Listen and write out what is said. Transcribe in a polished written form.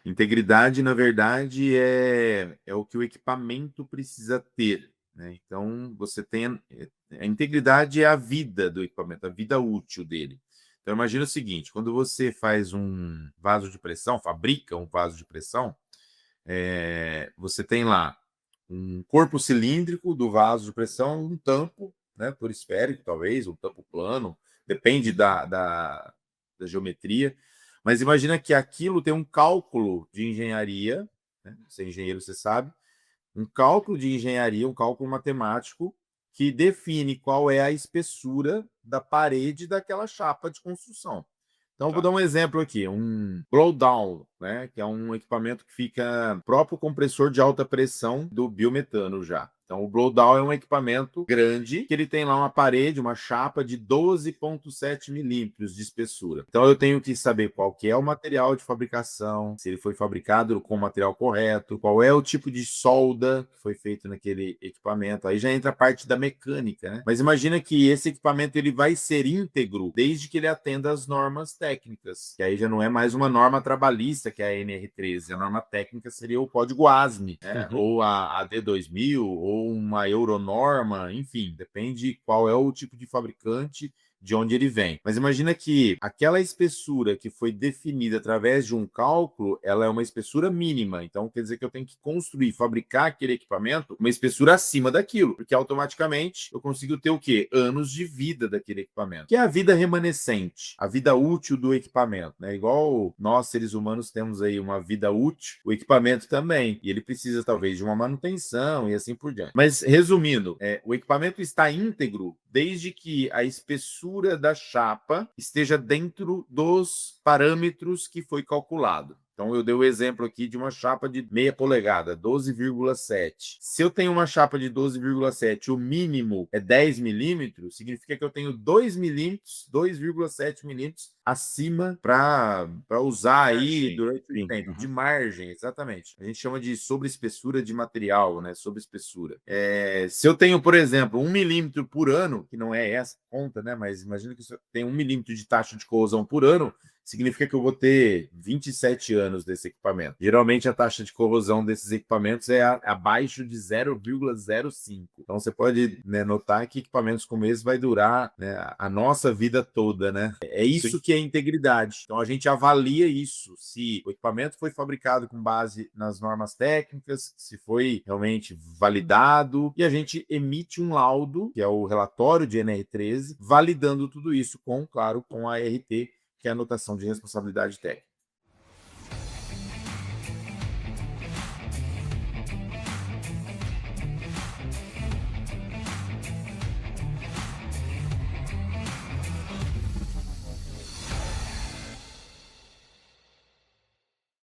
Integridade, na verdade, é o que o equipamento precisa ter, né? Então, você tem a integridade é a vida do equipamento, a vida útil dele. Então, imagina o seguinte: quando você faz um vaso de pressão, fabrica um vaso de pressão, você tem lá um corpo cilíndrico do vaso de pressão, um tampo, né, perisférico, talvez, um tampo plano, depende da geometria. Mas imagina que aquilo tem um cálculo de engenharia, né? Você é engenheiro, você sabe, um cálculo de engenharia, um cálculo matemático que define qual é a espessura da parede daquela chapa de construção. Então, vou Tá. dar um exemplo aqui, um blowdown, né, que é um equipamento que fica próprio compressor de alta pressão do biometano já. Então, o blowdown é um equipamento grande que ele tem lá uma parede, uma chapa de 12,7 milímetros de espessura. Então, eu tenho que saber qual que é o material de fabricação, se ele foi fabricado com o material correto, qual é o tipo de solda que foi feito naquele equipamento. Aí já entra a parte da mecânica, né? Mas imagina que esse equipamento ele vai ser íntegro desde que ele atenda às normas técnicas, que aí já não é mais uma norma trabalhista, que é a NR13. A norma técnica seria o código ASME, né? Uhum. Ou a D2000, ou uma Euronorma, enfim, depende qual é o tipo de fabricante, de onde ele vem. Mas imagina que aquela espessura que foi definida através de um cálculo, ela é uma espessura mínima. Então, quer dizer que eu tenho que construir, fabricar aquele equipamento uma espessura acima daquilo, porque automaticamente eu consigo ter o quê? Anos de vida daquele equipamento, que é a vida remanescente, a vida útil do equipamento, né? Igual nós, seres humanos, temos aí uma vida útil, o equipamento também, e ele precisa talvez de uma manutenção e assim por diante. Mas, resumindo, o equipamento está íntegro desde que a espessura da chapa esteja dentro dos parâmetros que foi calculado. Então, eu dei o exemplo aqui de uma chapa de meia polegada, 12,7. Se eu tenho uma chapa de 12,7, o mínimo é 10 milímetros, significa que eu tenho 2 milímetros, 2,7 milímetros acima para usar aí Margem. durante o Sim. tempo, de Uhum. margem, exatamente. A gente chama de sobreespessura de material, né? Sobreespessura. Se eu tenho, por exemplo, 1 milímetro por ano, que não é essa conta, né? Mas imagina que se eu tenho 1 milímetro de taxa de corrosão por ano, significa que eu vou ter 27 anos desse equipamento. Geralmente a taxa de corrosão desses equipamentos é abaixo de 0,05. Então você pode, né, notar que equipamentos como esse vai durar, né, a nossa vida toda, né? É Sim. isso que é integridade. Então a gente avalia isso, se o equipamento foi fabricado com base nas normas técnicas, se foi realmente validado, e a gente emite um laudo, que é o relatório de NR13, validando tudo isso com, claro, com a RT, que é a anotação de responsabilidade técnica.